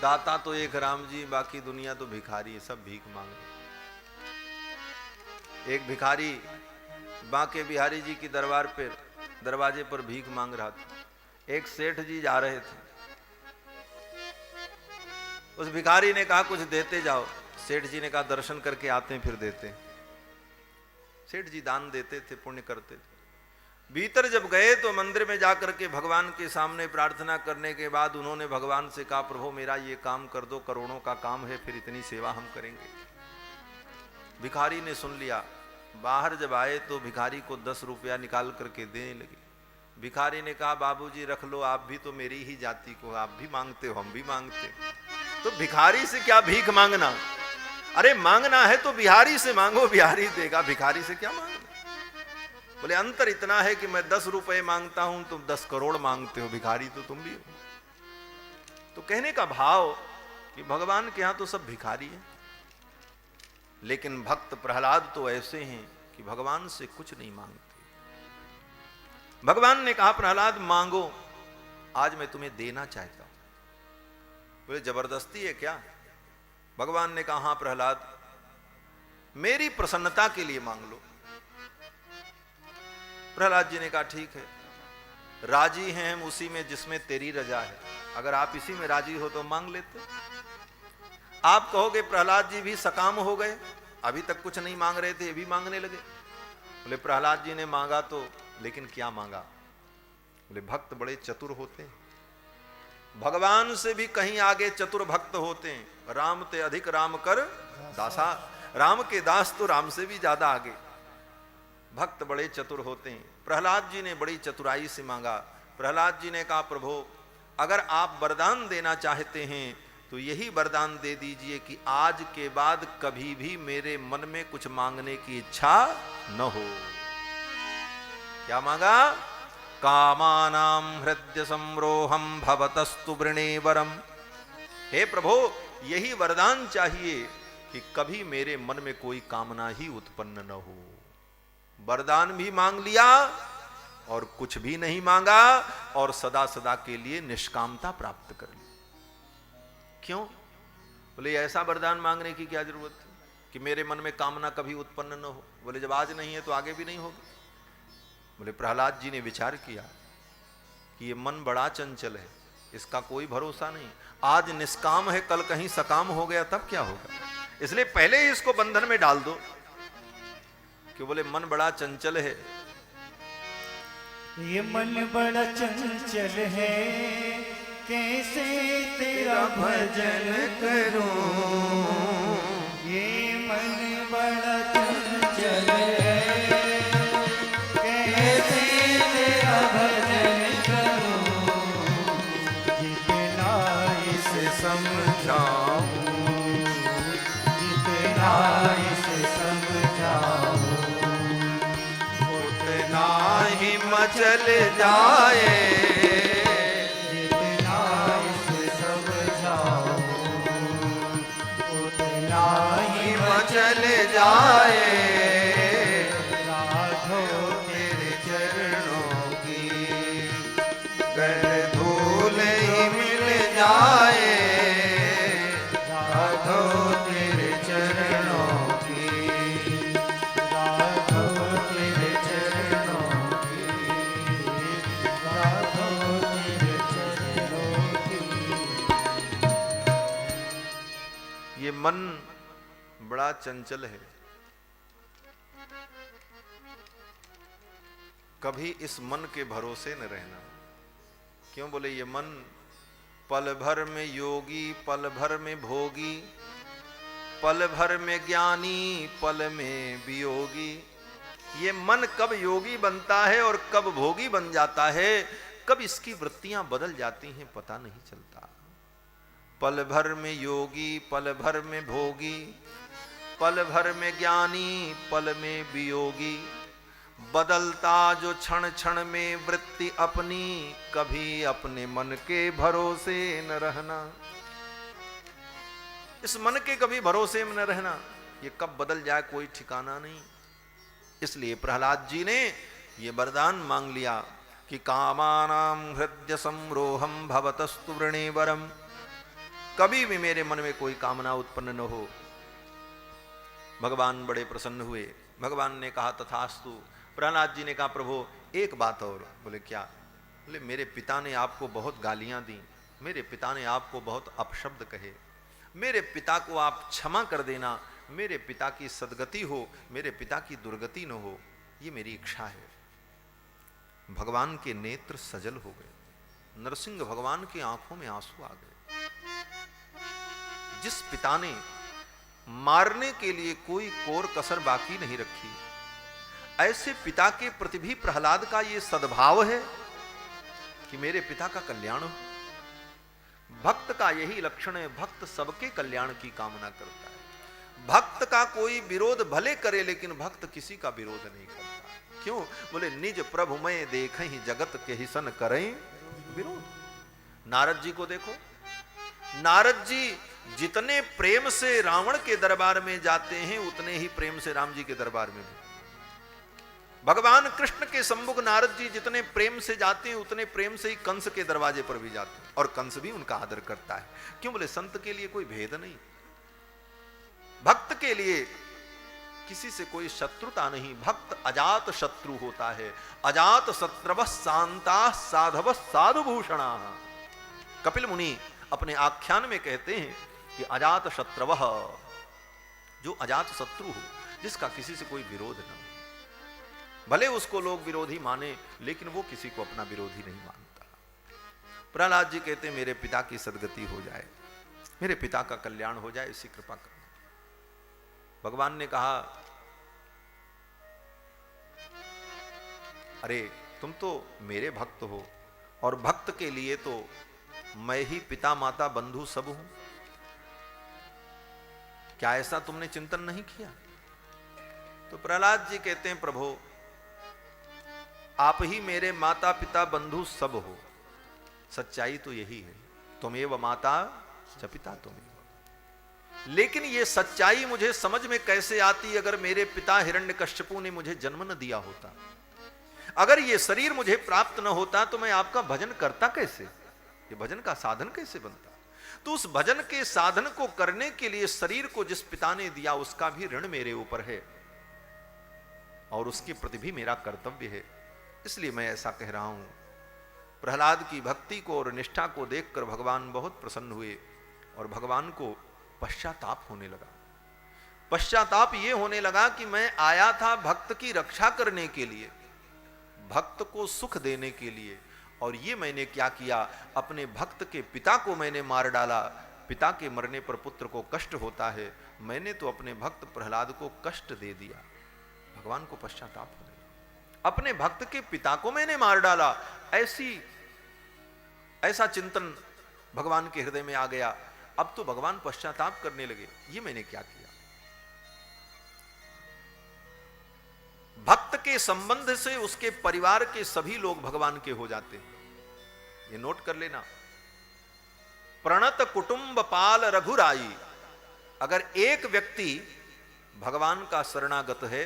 दाता तो एक राम जी, बाकी दुनिया तो भिखारी है, सब भीख मांगे। एक भिखारी बांके बिहारी जी की दरवाजे पर भीख मांग रहा था। एक सेठ जी जा रहे थे, उस भिखारी ने कहा कुछ देते जाओ। सेठ जी ने कहा दर्शन करके आते हैं फिर देते हैं। सेठ जी दान देते थे, पुण्य करते थे। भीतर जब गए तो मंदिर में जाकर के भगवान के सामने प्रार्थना करने के बाद उन्होंने भगवान से कहा प्रभु मेरा ये काम कर दो, करोड़ों का काम है, फिर इतनी सेवा हम करेंगे। भिखारी ने सुन लिया। बाहर जब आए तो भिखारी को 10 रुपया निकाल करके देने लगे। भिखारी ने कहा बाबूजी रख लो, आप भी तो मेरी ही जाति को, आप भी मांगते हो हम भी मांगते। तो भिखारी से क्या भीख मांगना? अरे मांगना है तो बिहारी से मांगो, बिहारी देगा, भिखारी से क्या मांगना? बोले अंतर इतना है कि मैं 10 रुपए मांगता हूं, तुम 10 करोड़ मांगते हो, भिखारी तो तुम भी हो। तो कहने का भाव कि भगवान के यहां तो सब भिखारी है, लेकिन भक्त प्रहलाद तो ऐसे हैं कि भगवान से कुछ नहीं मांगते। भगवान ने कहा प्रहलाद मांगो, आज मैं तुम्हें देना चाहता हूं। बोले जबरदस्ती है क्या? भगवान ने कहा हां प्रहलाद, मेरी प्रसन्नता के लिए मांग लो। प्रहलाद जी ने कहा ठीक है, राजी हैं हम उसी में जिसमें तेरी रजा है, अगर आप इसी में राजी हो तो मांग लेते। आप कहोगे प्रहलाद जी भी सकाम हो गए, अभी तक कुछ नहीं मांग रहे थे, ये भी मांगने लगे। बोले प्रहलाद जी ने मांगा तो, लेकिन क्या मांगा? बोले भक्त बड़े चतुर होते हैं, भगवान से भी कहीं आगे चतुर भक्त होते हैं। राम ते अधिक राम कर दासा, राम के दास तो राम से भी ज्यादा आगे। भक्त बड़े चतुर होते हैं। प्रहलाद जी ने बड़ी चतुराई से मांगा। प्रहलाद जी ने कहा प्रभु अगर आप वरदान देना चाहते हैं तो यही वरदान दे दीजिए कि आज के बाद कभी भी मेरे मन में कुछ मांगने की इच्छा न हो। क्या मांगा? कामानाम हृदय संरोहम भवतस्तु वृणेवरम। हे प्रभु यही वरदान चाहिए कि कभी मेरे मन में कोई कामना ही उत्पन्न न हो। वरदान भी मांग लिया और कुछ भी नहीं मांगा और सदा सदा के लिए निष्कामता प्राप्त कर ली। क्यों? बोले ऐसा वरदान मांगने की क्या जरूरत थी कि मेरे मन में कामना कभी उत्पन्न न हो? बोले जब आज नहीं है तो आगे भी नहीं होगी। बोले प्रहलाद जी ने विचार किया कि ये मन बड़ा चंचल है, इसका कोई भरोसा नहीं, आज निष्काम है कल कहीं सकाम हो गया तब क्या होगा, इसलिए पहले ही इसको बंधन में डाल दो। कि बोले मन बड़ा चंचल है, ये मन बड़ा चंचल है, कैसे तेरा भजन करूं। ये मन बड़ा चंचल है, कैसे तेरा भजन करूं। जितना इसे समझाऊं, जितना इसे समझाऊं, उतना ही मचल जाए। जितना इसे समझाऊं, उतना ही मचल जाए। राधो तेरे चरणों की गल धूल ही मिल जाए। राधो तेरे चरणों की, राधो तेरे चरणों की, राधो तेरे चरणों की। ये मन बड़ा चंचल है, कभी इस मन के भरोसे न रहना। क्यों? बोले ये मन पल भर में योगी, पल भर में भोगी, पल भर में ज्ञानी, पल में वियोगी। ये मन कब योगी बनता है और कब भोगी बन जाता है, कब इसकी वृत्तियां बदल जाती हैं पता नहीं चलता। पल भर में योगी, पल भर में भोगी, पल भर में ज्ञानी, पल में वियोगी। बदलता जो क्षण क्षण में वृत्ति अपनी, कभी अपने मन के भरोसे न रहना। इस मन के कभी भरोसे में न रहना, ये कब बदल जाए कोई ठिकाना नहीं। इसलिए प्रहलाद जी ने ये वरदान मांग लिया कि कामानां हृदय संरोहम भवतस्तु वृणेवरम, कभी भी मेरे मन में कोई कामना उत्पन्न न हो। भगवान बड़े प्रसन्न हुए। भगवान ने कहा तथास्तु। प्रहलाद जी ने कहा प्रभु एक बात और। बोले क्या? बोले मेरे पिता ने आपको बहुत गालियां दी, मेरे पिता ने आपको बहुत अपशब्द कहे, मेरे पिता को आप क्षमा कर देना, मेरे पिता की सद्गति हो, मेरे पिता की दुर्गति न हो, ये मेरी इच्छा है। भगवान के नेत्र सजल हो गए, नरसिंह भगवान की आंखों में आंसू आ गए। जिस पिता ने मारने के लिए कोई कोर कसर बाकी नहीं रखी, ऐसे पिता के प्रति भी प्रहलाद का ये सद्भाव है कि मेरे पिता का कल्याण हो। भक्त का यही लक्षण है, भक्त सबके कल्याण की कामना करता है। भक्त का कोई विरोध भले करे लेकिन भक्त किसी का विरोध नहीं करता। क्यों? बोले निज प्रभु मैं देखहि जगत के ही सन करें विरोध। नारद जी को देखो, नारद जी जितने प्रेम से रावण के दरबार में जाते हैं उतने ही प्रेम से राम जी के दरबार में भी। भगवान कृष्ण के सम्मुख नारद जी जितने प्रेम से जाते हैं उतने प्रेम से ही कंस के दरवाजे पर भी जाते हैं, और कंस भी उनका आदर करता है। क्यों? बोले संत के लिए कोई भेद नहीं, भक्त के लिए किसी से कोई शत्रुता नहीं। भक्त अजात शत्रु होता है। अजात शत्रव शांता साधव साधुभूषणा। कपिल मुनि अपने आख्यान में कहते हैं कि अजात शत्रव, जो अजात शत्रु हो, जिसका किसी से कोई विरोध न हो, भले उसको लोग विरोधी माने लेकिन वो किसी को अपना विरोधी नहीं मानता। प्रहलाद जी कहते हैं मेरे पिता की सद्गति हो जाए, मेरे पिता का कल्याण हो जाए, इसी कृपा करना। भगवान ने कहा अरे तुम तो मेरे भक्त हो, और भक्त के लिए तो मैं ही पिता माता बंधु सब हूं। क्या ऐसा तुमने चिंतन नहीं किया? तो प्रहलाद जी कहते हैं प्रभु आप ही मेरे माता पिता बंधु सब हो। सच्चाई तो यही है, तुमेव माता च पिता तुमेव। लेकिन ये सच्चाई मुझे समझ में कैसे आती अगर मेरे पिता हिरण्यकश्यपु ने मुझे जन्म न दिया होता, अगर ये शरीर मुझे प्राप्त न होता तो मैं आपका भजन करता कैसे, ये भजन का साधन कैसे बनता। तो उस भजन के साधन को करने के लिए शरीर को जिस पिता ने दिया उसका भी ऋण मेरे ऊपर है, और उसके प्रति भी मेरा कर्तव्य है। इसलिए मैं ऐसा कह रहा हूं। प्रहलाद की भक्ति को और निष्ठा को देखकर भगवान बहुत प्रसन्न हुए, और भगवान को पश्चाताप होने लगा। पश्चाताप ये होने लगा कि मैं आया था भक्त की रक्षा करने के लिए, भक्त को सुख देने के लिए, और ये मैंने क्या किया, अपने भक्त के पिता को मैंने मार डाला। पिता के मरने पर पुत्र को कष्ट होता है, मैंने तो अपने भक्त प्रहलाद को कष्ट दे दिया। भगवान को पश्चाताप हो गया, अपने भक्त के पिता को मैंने मार डाला। ऐसा चिंतन भगवान के हृदय में आ गया। अब तो भगवान पश्चाताप करने लगे, ये मैंने क्या किया। भक्त के संबंध से उसके परिवार के सभी लोग भगवान के हो जाते हैं, ये नोट कर लेना। प्रणत कुटुंब पाल रघुराई। अगर एक व्यक्ति भगवान का शरणागत है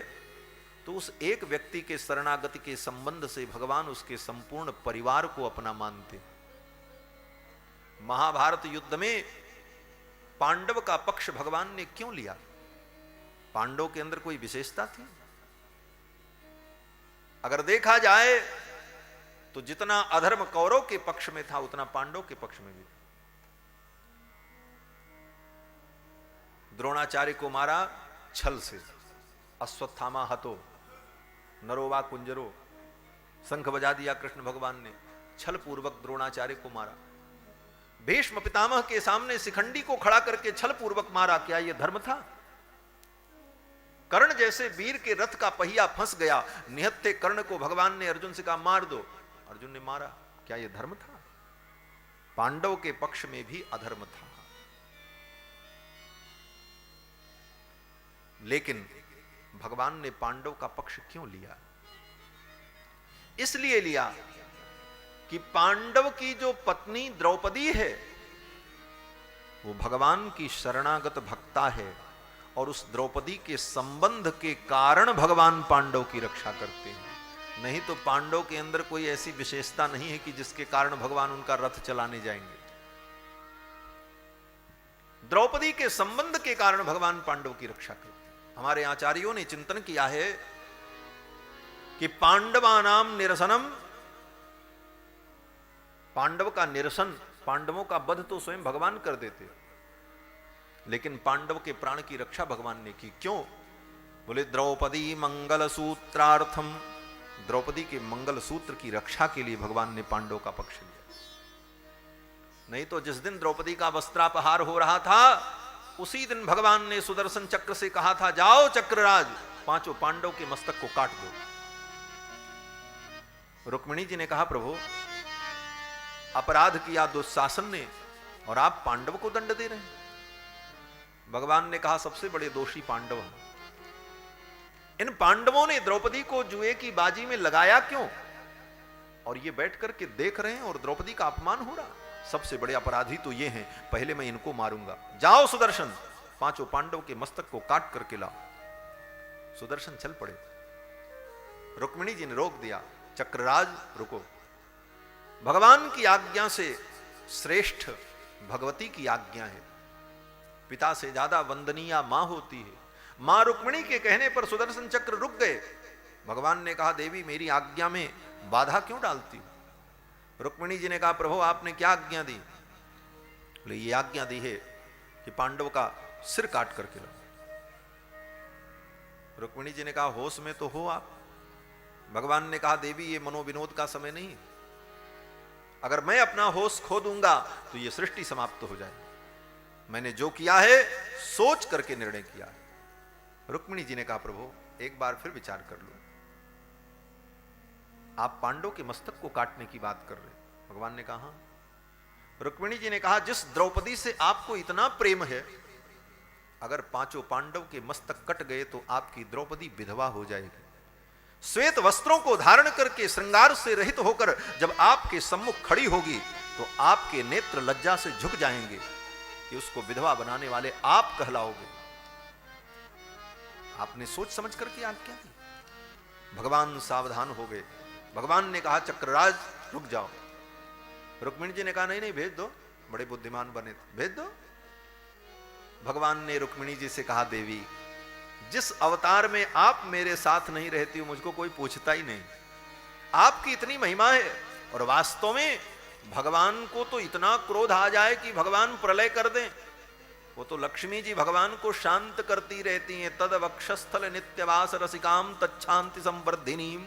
तो उस एक व्यक्ति के शरणागति के संबंध से भगवान उसके संपूर्ण परिवार को अपना मानते। महाभारत युद्ध में पांडव का पक्ष भगवान ने क्यों लिया? पांडव के अंदर कोई विशेषता थी? अगर देखा जाए तो जितना अधर्म कौरव के पक्ष में था उतना पांडव के पक्ष में भी। द्रोणाचार्य को मारा छल से, अश्वत्थामा हतो नरोवा कुंजरो, शंख बजा दिया कृष्ण भगवान ने, छल पूर्वक द्रोणाचार्य को मारा। भीष्म पितामह के सामने शिखंडी को खड़ा करके छल पूर्वक मारा, क्या यह धर्म था? कर्ण जैसे वीर के रथ का पहिया फंस गया, निहत्थे कर्ण को भगवान ने अर्जुन से कहा मार दो, अर्जुन ने मारा, क्या यह धर्म था? पांडव के पक्ष में भी अधर्म था। लेकिन भगवान ने पांडव का पक्ष क्यों लिया? इसलिए लिया कि पांडव की जो पत्नी द्रौपदी है वो भगवान की शरणागत भक्ता है, और उस द्रौपदी के संबंध के कारण भगवान पांडव की रक्षा करते हैं। नहीं तो पांडव के अंदर कोई ऐसी विशेषता नहीं है कि जिसके कारण भगवान उनका रथ चलाने जाएंगे। द्रौपदी के संबंध के कारण भगवान पांडव की रक्षा करते। हमारे आचार्यों ने चिंतन किया है कि पांडवानाम निरसनम, पांडव का निरसन, पांडवों का वध तो स्वयं भगवान कर देते, लेकिन पांडव के प्राण की रक्षा भगवान ने की। क्यों? बोले द्रौपदी मंगल सूत्रार्थम, द्रौपदी के मंगल सूत्र की रक्षा के लिए भगवान ने पांडव का पक्ष लिया। नहीं तो जिस दिन द्रौपदी का वस्त्रापहार हो रहा था उसी दिन भगवान ने सुदर्शन चक्र से कहा था, जाओ चक्रराज, पांचों पांडव के मस्तक को काट दो। रुक्मिणी जी ने कहा, प्रभु अपराध किया दुशासन ने और आप पांडव को दंड दे रहे हैं। भगवान ने कहा, सबसे बड़े दोषी पांडव हैं। इन पांडवों ने द्रौपदी को जुए की बाजी में लगाया क्यों? और ये बैठ करके देख रहे हैं और द्रौपदी का अपमान हो रहा। सबसे बड़े अपराधी तो ये हैं, पहले मैं इनको मारूंगा। जाओ सुदर्शन, पांचों पांडव के मस्तक को काट करके लाओ। सुदर्शन चल पड़े। रुक्मिणी जी ने रोक दिया, चक्रराज रुको, भगवान की आज्ञा से श्रेष्ठ भगवती की आज्ञा है। पिता से ज्यादा वंदनीय मां होती है। मां रुक्मिणी के कहने पर सुदर्शन चक्र रुक गए। भगवान ने कहा, देवी मेरी आज्ञा में बाधा क्यों डालती हो? रुक्मिणी जी ने कहा, प्रभु आपने क्या आज्ञा दी? बोले, ये आज्ञा दी है कि पांडव का सिर काट करके लाओ। रुक्मिणी जी ने कहा, होश में तो हो आप? भगवान ने कहा, देवी ये मनोविनोद का समय नहीं, अगर मैं अपना होश खो दूंगा तो ये सृष्टि समाप्त हो जाए। मैंने जो किया है सोच करके निर्णय किया है। रुक्मिणी जी ने कहा, प्रभु एक बार फिर विचार कर लो, आप पांडव के मस्तक को काटने की बात कर रहे। भगवान ने कहा, हाँ। रुक्मिणी जी ने कहा, जिस द्रौपदी से आपको इतना प्रेम है, अगर पांचों पांडव के मस्तक कट गए तो आपकी द्रौपदी विधवा हो जाएगी। श्वेत वस्त्रों को धारण करके श्रृंगार से रहित होकर जब आपके सम्मुख खड़ी होगी तो आपके नेत्र लज्जा से झुक जाएंगे कि उसको विधवा बनाने वाले आप कहलाओगे। आपने सोच समझ करके आज्ञा दी। भगवान सावधान हो गए। भगवान ने कहा, चक्रराज रुक जाओ। रुक्मिणी जी ने कहा, नहीं नहीं भेज दो, बड़े बुद्धिमान बने थे, भेज दो। भगवान ने रुक्मिणी जी से कहा, देवी जिस अवतार में आप मेरे साथ नहीं रहती हो मुझको कोई पूछता ही नहीं। आपकी इतनी महिमा है और वास्तव में भगवान को तो इतना क्रोध आ जाए कि भगवान प्रलय कर दें। वो तो लक्ष्मी जी भगवान को शांत करती रहती हैं। तद वक्षस्थल नित्यवास रसिकाम तच्छांति संवर्धिनीम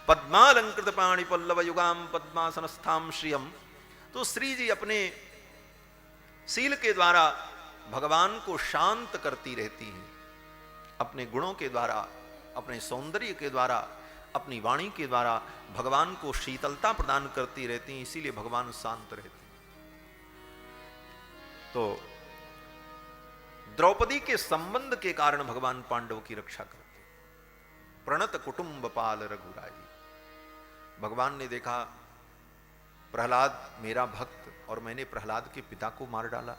पद्मालंकृत पाणि पल्लव युगाम पद्मासनस्थाम श्रियम। तो श्री जी अपने शील के द्वारा भगवान को शांत करती रहती हैं, अपने गुणों के द्वारा, अपने सौंदर्य के द्वारा, अपनी वाणी के द्वारा भगवान को शीतलता प्रदान करती रहती हैं, इसीलिए भगवान शांत रहते हैं। तो द्रौपदी के संबंध के कारण भगवान पांडव की रक्षा करते। प्रणत कुटुंब पाल रघुराई। भगवान ने देखा प्रहलाद मेरा भक्त और मैंने प्रहलाद के पिता को मार डाला,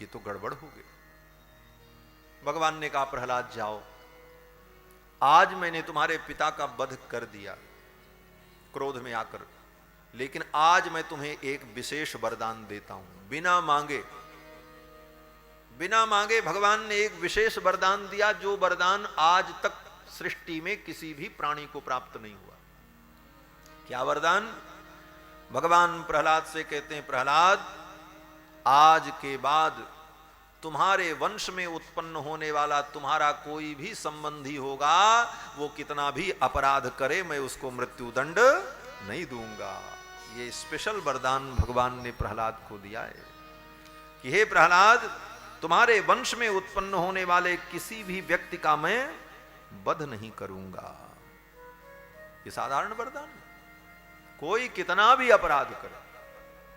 ये तो गड़बड़ हो गई। भगवान ने कहा, प्रहलाद जाओ, आज मैंने तुम्हारे पिता का वध कर दिया क्रोध में आकर, लेकिन आज मैं तुम्हें एक विशेष वरदान देता हूं। बिना मांगे भगवान ने एक विशेष वरदान दिया, जो वरदान आज तक सृष्टि में किसी भी प्राणी को प्राप्त नहीं हुआ। क्या वरदान? भगवान प्रहलाद से कहते हैं, प्रहलाद आज के बाद तुम्हारे वंश में उत्पन्न होने वाला तुम्हारा कोई भी संबंधी होगा, वो कितना भी अपराध करे मैं उसको मृत्यु दंड नहीं दूंगा। ये स्पेशल वरदान भगवान ने प्रहलाद को दिया है कि हे प्रहलाद, तुम्हारे वंश में उत्पन्न होने वाले किसी भी व्यक्ति का मैं वध नहीं करूंगा। ये साधारण वरदान, कोई कितना भी अपराध करे,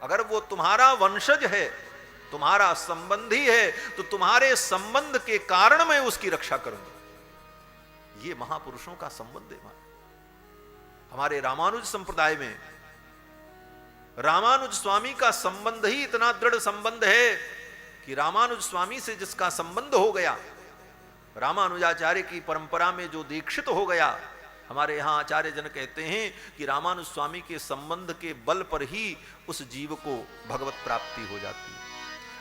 अगर वो तुम्हारा वंशज है, तुम्हारा संबंधी है, तो तुम्हारे संबंध के कारण मैं उसकी रक्षा करूंगा। ये महापुरुषों का संबंध है। हमारे रामानुज संप्रदाय में रामानुज स्वामी का संबंध ही इतना दृढ़ संबंध है कि रामानुज स्वामी से जिसका संबंध हो गया, रामानुजाचार्य की परंपरा में जो दीक्षित हो गया, हमारे यहाँ आचार्य जन कहते हैं कि रामानुज स्वामी के संबंध के बल पर ही उस जीव को भगवत प्राप्ति हो जाती है।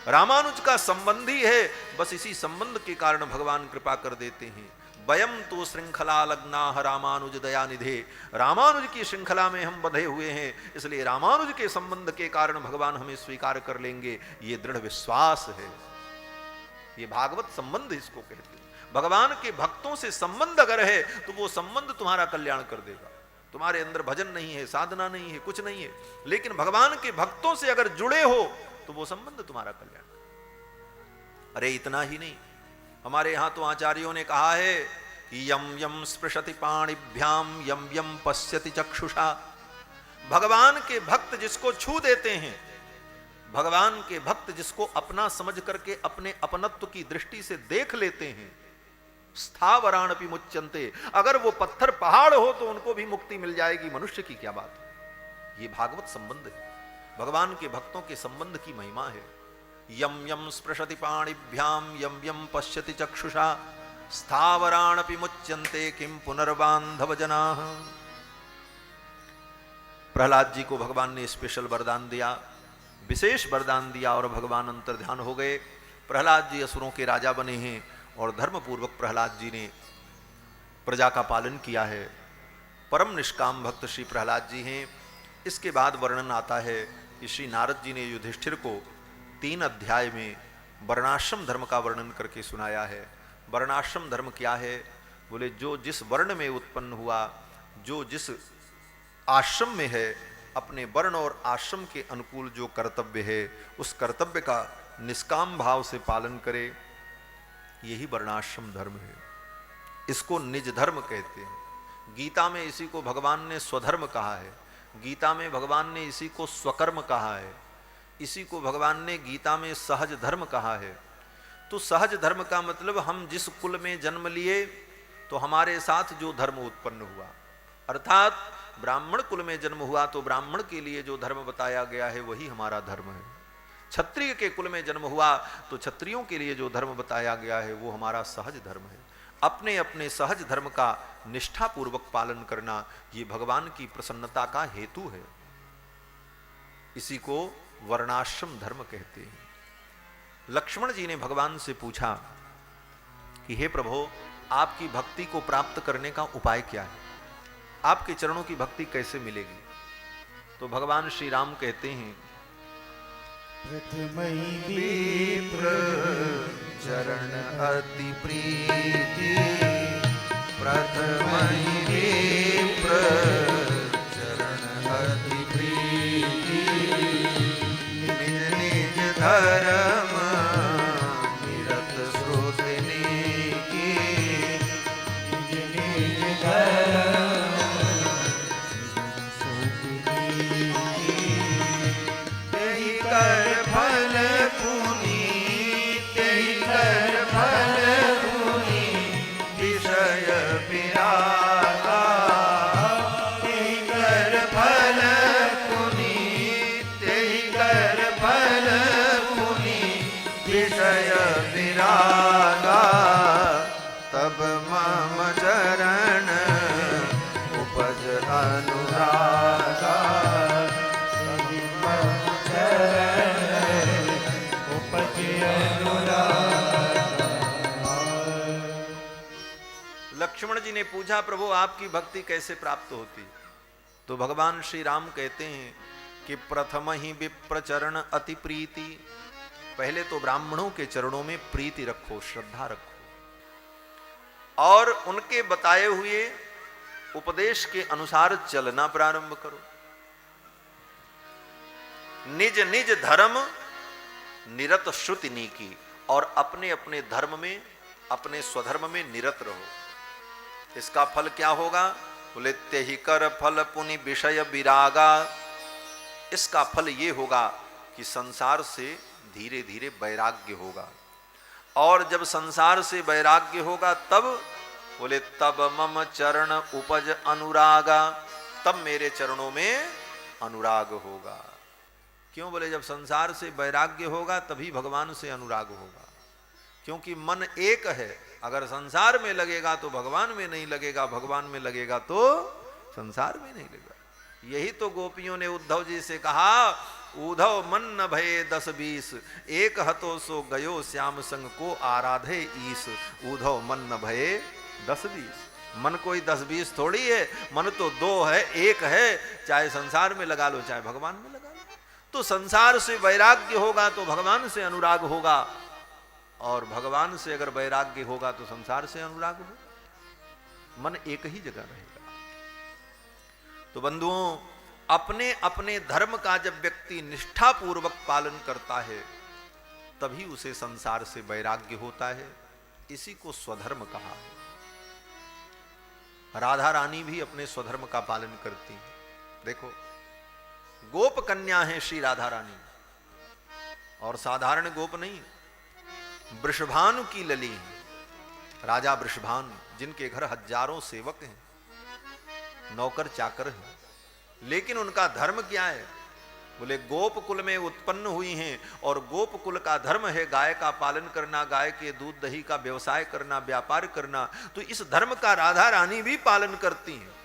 रामानुज का संबंधी है, बस इसी संबंध के कारण भगवान कृपा कर देते हैं। वयम तो श्रृंखला लग्ना रामानुज दया निधे, रामानुज की श्रृंखला में हम बंधे हुए हैं, इसलिए रामानुज के संबंध के कारण भगवान हमें स्वीकार कर लेंगे, ये दृढ़ विश्वास है। ये भागवत संबंध इसको कहते हैं। भगवान के भक्तों से संबंध अगर है तो वो संबंध तुम्हारा कल्याण कर देगा। तुम्हारे अंदर भजन नहीं है, साधना नहीं है, कुछ नहीं है, लेकिन भगवान के भक्तों से अगर जुड़े हो तो वो संबंध तुम्हारा कल्याण कर। अरे इतना ही नहीं, हमारे यहां तो आचार्यों ने कहा है कि यम यम स्पृशति पाणिभ्याम यम यम पश्यति चक्षुषा। भगवान के भक्त जिसको छू देते हैं, भगवान के भक्त जिसको अपना समझ करके अपने अपनत्व की दृष्टि से देख लेते हैं, स्थावराणपि मुच्यन्ते, अगर वो पत्थर पहाड़ हो तो उनको भी मुक्ति मिल जाएगी, मनुष्य की क्या बात है। ये भागवत संबंध है, भगवान के भक्तों के संबंध की महिमा है। यम यम स्पृशति पाणिभ्याम यम यम पश्यति चक्षुषा स्थावराणपि मुच्यन्ते किम पुनर्बांधव जनाः। प्रहलाद जी को भगवान ने स्पेशल वरदान दिया, विशेष वरदान दिया और भगवान अंतर्ध्यान हो गए। प्रहलाद जी असुरों के राजा बने हैं और धर्मपूर्वक प्रहलाद जी ने प्रजा का पालन किया है। परम निष्काम भक्त श्री प्रहलाद जी हैं। इसके बाद वर्णन आता है कि श्री नारद जी ने युधिष्ठिर को 3 अध्याय में वर्णाश्रम धर्म का वर्णन करके सुनाया है। वर्णाश्रम धर्म क्या है? बोले जो जिस वर्ण में उत्पन्न हुआ, जो जिस आश्रम में है, अपने वर्ण और आश्रम के अनुकूल जो कर्तव्य है उस कर्तव्य का निष्काम भाव से पालन करे, यही वर्णाश्रम धर्म है। इसको निज धर्म कहते हैं। गीता में इसी को भगवान ने स्वधर्म कहा है, गीता में भगवान ने इसी को स्वकर्म कहा है, इसी को भगवान ने गीता में सहज धर्म कहा है। तो सहज धर्म का मतलब हम जिस कुल में जन्म लिए तो हमारे साथ जो धर्म उत्पन्न हुआ, अर्थात ब्राह्मण कुल में जन्म हुआ तो ब्राह्मण के लिए जो धर्म बताया गया है वही हमारा धर्म है। क्षत्रिय के कुल में जन्म हुआ तो क्षत्रियों के लिए जो धर्म बताया गया है वो हमारा सहज धर्म है। अपने अपने सहज धर्म का निष्ठापूर्वक पालन करना ये भगवान की प्रसन्नता का हेतु है। इसी को वर्णाश्रम धर्म कहते हैं। लक्ष्मण जी ने भगवान से पूछा कि हे प्रभु, आपकी भक्ति को प्राप्त करने का उपाय क्या है, आपके चरणों की भक्ति कैसे मिलेगी? तो भगवान श्री राम कहते हैं प्रथमहि विप्र चरण अति प्रीति, प्रथमहि विप्र चरण अति प्रीति, निज निज धर्म निरत श्रुतनि की, निज निज धर्म श्रुतनि की, तेहि कर फल पुनि, तेहि कर फल पुनि, विषय विरागा, तेहि कर फल पुनि, तेहि कर फल पुनि, विषय विरागा, तब मम चरण उपज अनुरागा, तब मम चरण उपज अनुरागा। लक्ष्मण जी ने पूछा प्रभु आपकी भक्ति कैसे प्राप्त होती? तो भगवान श्री राम कहते हैं कि प्रथम ही विप्र चरण अति प्रीति, पहले तो ब्राह्मणों के चरणों में प्रीति रखो, श्रद्धा रखो और उनके बताए हुए उपदेश के अनुसार चलना प्रारंभ करो। निज निज धर्म निरत श्रुति नीकी, और अपने अपने धर्म में, अपने स्वधर्म में निरत रहो। इसका फल क्या होगा? बोले तेहि कर फल पुनि विषय विरागा। इसका फल ये होगा कि संसार से धीरे धीरे वैराग्य होगा, और जब संसार से वैराग्य होगा तब बोले तब मम चरण उपज अनुरागा, तब मेरे चरणों में अनुराग होगा। क्यों? बोले जब संसार से वैराग्य होगा तभी भगवान से अनुराग होगा। क्योंकि मन एक है। अगर संसार में लगेगा तो भगवान में नहीं लगेगा, भगवान में लगेगा तो संसार में नहीं लगेगा। यही तो गोपियों ने उद्धव जी से कहा, उद्धव मन न भये 10-20, एक हतो सो गयो श्याम संग को आराधे ईस। उद्धव मन न भये 10-20, मन कोई 10-20 थोड़ी है, मन तो 2 है, 1 है। चाहे संसार में लगा लो, चाहे भगवान में लगा लो। तो संसार से वैराग्य होगा तो भगवान से अनुराग होगा, और भगवान से अगर वैराग्य होगा तो संसार से अनुराग होगा। मन एक ही जगह रहेगा। तो बंधुओं, अपने अपने धर्म का जब व्यक्ति निष्ठापूर्वक पालन करता है तभी उसे संसार से वैराग्य होता है। इसी को स्वधर्म कहा है। राधा रानी भी अपने स्वधर्म का पालन करती है। देखो, गोप कन्या है श्री राधा रानी, और साधारण गोप नहीं, वृषभानु की लली है। राजा वृषभानु, जिनके घर हजारों सेवक हैं, नौकर चाकर हैं, लेकिन उनका धर्म क्या है? बोले गोप कुल में उत्पन्न हुई हैं, और गोप कुल का धर्म है गाय का पालन करना, गाय के दूध दही का व्यवसाय करना, व्यापार करना। तो इस धर्म का राधा रानी भी पालन करती हैं।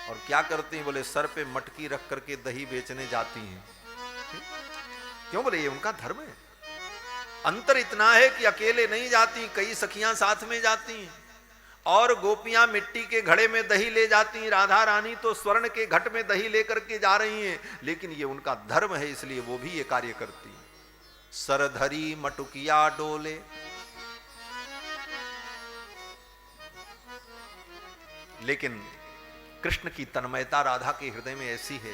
और क्या करती हैं? बोले सर पे मटकी रख करके दही बेचने जाती हैं। क्यों? बोले ये उनका धर्म है। अंतर इतना है कि अकेले नहीं जाती, कई सखियां साथ में जाती हैं, और गोपियां मिट्टी के घड़े में दही ले जाती हैं। राधा रानी तो स्वर्ण के घट में दही लेकर के जा रही हैं, लेकिन ये उनका धर्म है, इसलिए वो भी ये कार्य करती हैं। सरधरी मटुकिया डोले, लेकिन कृष्ण की तन्मयता राधा के हृदय में ऐसी है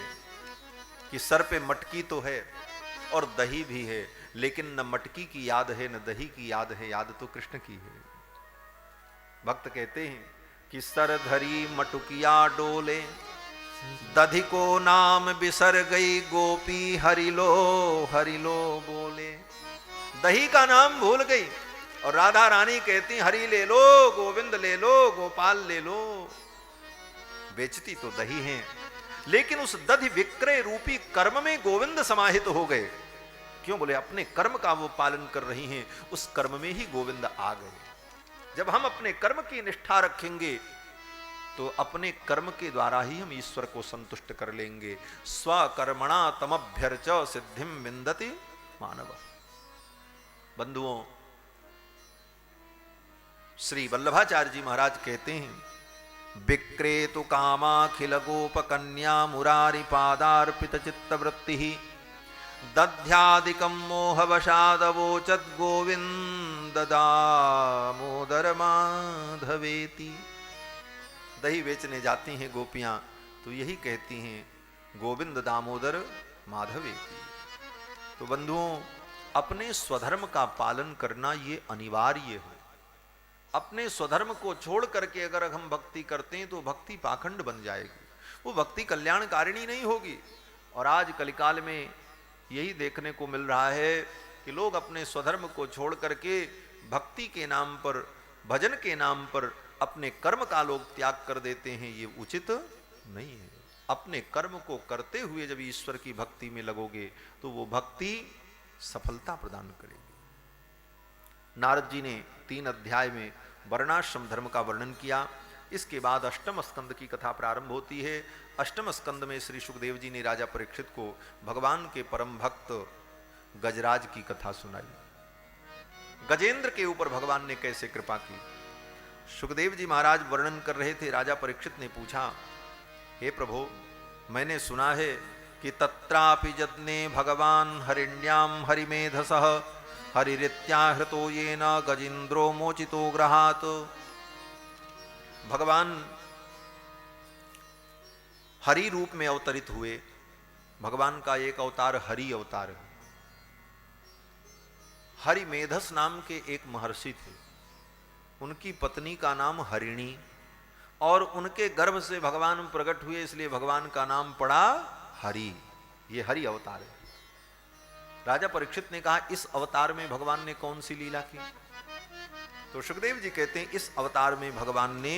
कि सर पे मटकी तो है और दही भी है, लेकिन न मटकी की याद है न दही की याद है, याद तो कृष्ण की है। भक्त कहते हैं कि सरधरी मटुकिया डोले, दधि को नाम बिसर गई गोपी, हरिलो हरिलो बोले। दही का नाम भूल गई, और राधा रानी कहती हरि ले लो, गोविंद ले लो, गोपाल ले लो। बेचती तो दही है, लेकिन उस दधि विक्रय रूपी कर्म में गोविंद समाहित हो गए। क्यों? बोले अपने कर्म का वो पालन कर रही हैं, उस कर्म में ही गोविंद आ गए। जब हम अपने कर्म की निष्ठा रखेंगे तो अपने कर्म के द्वारा ही हम ईश्वर को संतुष्ट कर लेंगे। स्वकर्मणा तमभ्यर्च सिद्धिम विंदति मानव। बंधुओं, श्री वल्लभाचार्य जी महाराज कहते हैं, विक्रेतु कामाखिल गोप कन्या मुरारी पादार्पित चित्तवृत्ति दध्यादिकं मोहवशादवोचद् गोविंद दामोदर माधवेति। दही बेचने जाती हैं गोपियां तो यही कहती हैं गोविंद दामोदर माधवेति। तो बंधुओं, अपने स्वधर्म का पालन करना ये अनिवार्य है। अपने स्वधर्म को छोड़ करके अगर हम भक्ति करते हैं तो भक्ति पाखंड बन जाएगी, वो भक्ति कल्याणकारिणी नहीं होगी। और आज कलिकाल में यही देखने को मिल रहा है कि लोग अपने स्वधर्म को छोड़ करके भक्ति के नाम पर, भजन के नाम पर अपने कर्म का लोग त्याग कर देते हैं। ये उचित नहीं है। अपने कर्म को करते हुए जब ईश्वर की भक्ति में लगोगे तो वो भक्ति सफलता प्रदान करेगी। नारद जी ने 3 अध्याय में वर्णाश्रम धर्म का वर्णन किया। इसके बाद अष्टम स्कंद की कथा प्रारंभ होती है। अष्टम स्कंद में श्री सुखदेव जी ने राजा परीक्षित को भगवान के परम भक्त गजराज की कथा सुनाई। गजेंद्र के ऊपर भगवान ने कैसे कृपा की, सुखदेव जी महाराज वर्णन कर रहे थे। राजा परीक्षित ने पूछा, हे प्रभु, मैंने सुना है कि तत्रापि जत्ने भगवान हरिण्याम हरिमेधसः हरिरित्याहृतो येन गजेंद्रो मोचितो ग्रहात्। भगवान हरि रूप में अवतरित हुए। भगवान का एक अवतार हरि अवतार है। हरिमेधस नाम के एक महर्षि थे, उनकी पत्नी का नाम हरिणी, और उनके गर्भ से भगवान प्रकट हुए, इसलिए भगवान का नाम पड़ा हरि। ये हरि अवतार है। राजा परीक्षित ने कहा, इस अवतार में भगवान ने कौन सी लीला की? तो सुखदेव जी कहते हैं, इस अवतार में भगवान ने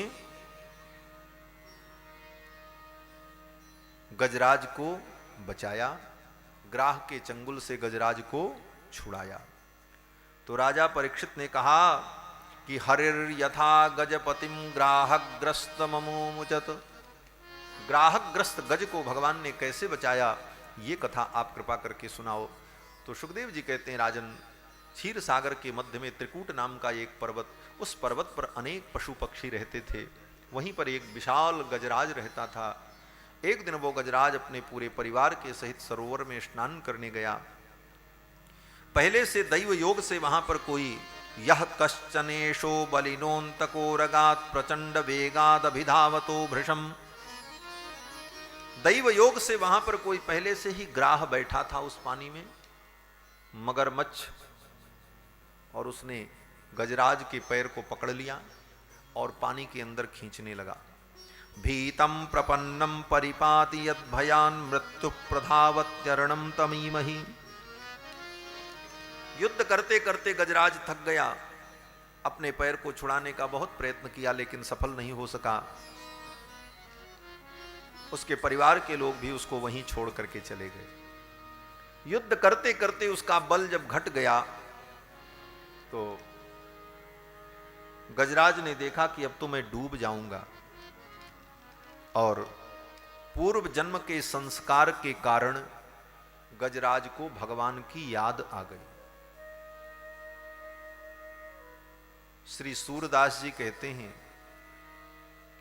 गजराज को बचाया, ग्राह के चंगुल से गजराज को छुड़ाया। तो राजा परीक्षित ने कहा कि हरिर यथा गजपतिम ग्राहग्रस्त ममोमुचत, ग्राहग्रस्त गज को भगवान ने कैसे बचाया, ये कथा आप कृपा करके सुनाओ। तो सुखदेव जी कहते हैं, राजन, क्षीर सागर के मध्य में त्रिकूट नाम का एक पर्वत, उस पर्वत पर अनेक पशु पक्षी रहते थे। वहीं पर एक विशाल गजराज रहता था। एक दिन वो गजराज अपने पूरे परिवार के सहित सरोवर में स्नान करने गया। पहले से दैव योग से वहां पर कोई यह कश्चनेशो बलिनोन्तको रगात प्रचंड वेगाद अभिधावतो भृशम, दैव योग से वहां पर कोई पहले से ही ग्राह बैठा था उस पानी में, मगरमच्छ, और उसने गजराज के पैर को पकड़ लिया और पानी के अंदर खींचने लगा। भीतम प्रपन्नम परिपाति यद भयान मृत्यु प्रधावत्यरणम तमीमहि, युद्ध करते करते गजराज थक गया, अपने पैर को छुड़ाने का बहुत प्रयत्न किया लेकिन सफल नहीं हो सका। उसके परिवार के लोग भी उसको वहीं छोड़ करके चले गए। युद्ध करते करते उसका बल जब घट गया तो गजराज ने देखा कि अब तो मैं डूब जाऊंगा, और पूर्व जन्म के संस्कार के कारण गजराज को भगवान की याद आ गई। श्री सूरदास जी कहते हैं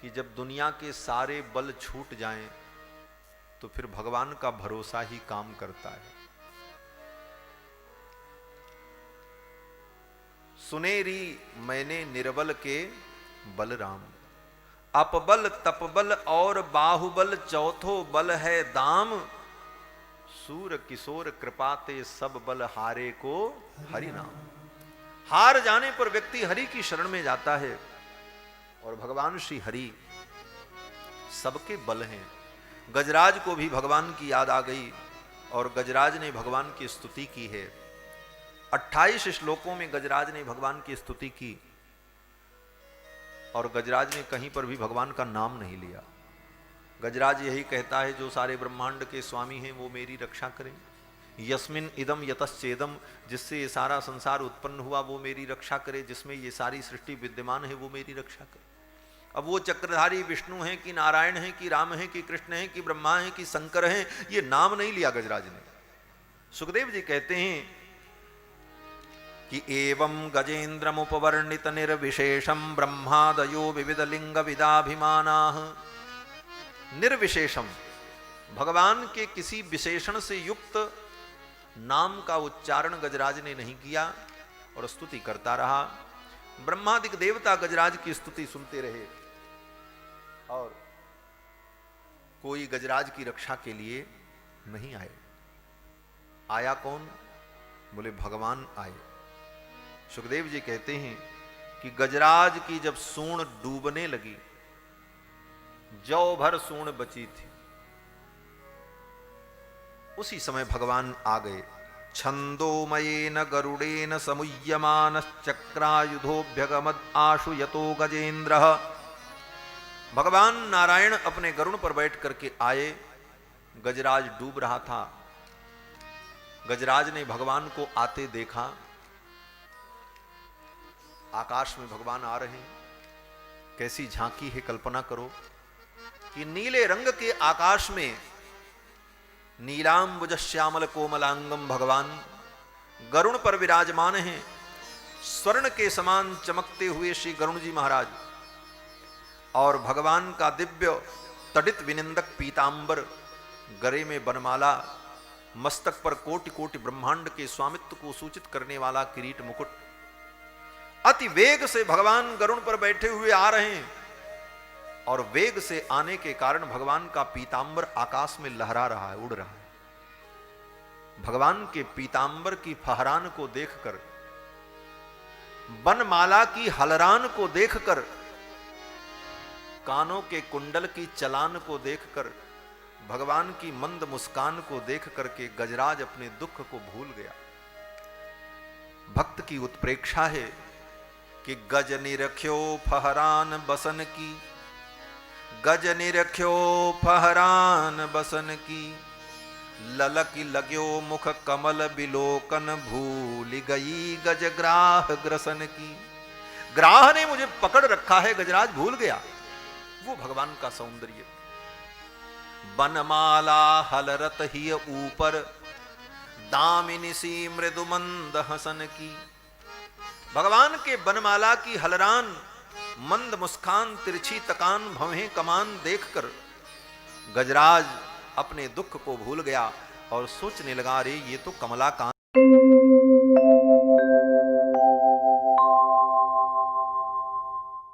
कि जब दुनिया के सारे बल छूट जाएं तो फिर भगवान का भरोसा ही काम करता है। सुनेरी मैंने निर्बल के बलराम, अपबल तपबल और बाहुबल चौथो बल है दाम, सूर किशोर कृपाते सब बल हारे को हरि नाम। हार जाने पर व्यक्ति हरि की शरण में जाता है, और भगवान श्री हरि सबके बल हैं। गजराज को भी भगवान की याद आ गई और गजराज ने भगवान की स्तुति की है। 28 श्लोकों में गजराज ने भगवान की स्तुति की, और गजराज ने कहीं पर भी भगवान का नाम नहीं लिया। गजराज यही कहता है, जो सारे ब्रह्मांड के स्वामी हैं वो मेरी रक्षा करें। यस्मिन इदम यतश्चेदम, जिससे ये सारा संसार उत्पन्न हुआ वो मेरी रक्षा करे, जिसमें ये सारी सृष्टि विद्यमान है वो मेरी रक्षा करे। अब वो चक्रधारी विष्णु हैं कि नारायण हैं कि राम हैं कि कृष्ण हैं कि ब्रह्मा हैं कि शंकर हैं, ये नाम नहीं लिया गजराज ने। सुखदेव जी कहते हैं कि एवं गजेन्द्रमुपवर्णित निर्विशेषम ब्रह्मादयो विविध लिंग विदाभिमानाः, निर्विशेषम, भगवान के किसी विशेषण से युक्त नाम का उच्चारण गजराज ने नहीं किया और स्तुति करता रहा। ब्रह्मादिक देवता गजराज की स्तुति सुनते रहे, और कोई गजराज की रक्षा के लिए नहीं आए। आया कौन? बोले भगवान आए। सुखदेव जी कहते हैं कि गजराज की जब सूंड डूबने लगी, जौ भर सूंड बची थी, उसी समय भगवान आ गए। छंदोमयेन गरुड़ेन समुह्यमानश्चक्रायुधोभ्यगमद् आशु यतो गजेन्द्रः, भगवान नारायण अपने गरुड़ पर बैठ करके आए। गजराज डूब रहा था। गजराज ने भगवान को आते देखा। आकाश में भगवान आ रहे हैं, कैसी झांकी है, कल्पना करो कि नीले रंग के आकाश में नीलांबुज श्यामल कोमलांगम भगवान गरुण पर विराजमान हैं। स्वर्ण के समान चमकते हुए श्री गरुण जी महाराज, और भगवान का दिव्य तडित विनिंदक पीतांबर, गले में बनमाला, मस्तक पर कोटि कोटि ब्रह्मांड के स्वामित्व को सूचित करने वाला किरीट मुकुट। अति वेग से भगवान गरुड़ पर बैठे हुए आ रहे हैं, और वेग से आने के कारण भगवान का पीतांबर आकाश में लहरा रहा है, उड़ रहा है। भगवान के पीतांबर की फहरान को देखकर, बनमाला की हलरान को देखकर, कानों के कुंडल की चलान को देखकर, भगवान की मंद मुस्कान को देख करके गजराज अपने दुख को भूल गया। भक्त की उत्प्रेक्षा है कि गज निरख्यो फहरान बसन की, गज निरख्यो फहरान बसन की, ललकी लग्यो मुख कमल बिलोकन, भूल गई गजग्राह ग्रसन की। ग्राह ने मुझे पकड़ रखा है, गजराज भूल गया वो भगवान का सौंदर्य। बनमाला हलरत ही ऊपर, दामिनी सी मृदुमंद हसन की। भगवान के बनमाला की हलरान, मंद मुस्कान, तिरछी तकान, भवें कमान देखकर गजराज अपने दुख को भूल गया और सोचने लगा, अरे ये तो कमला कांत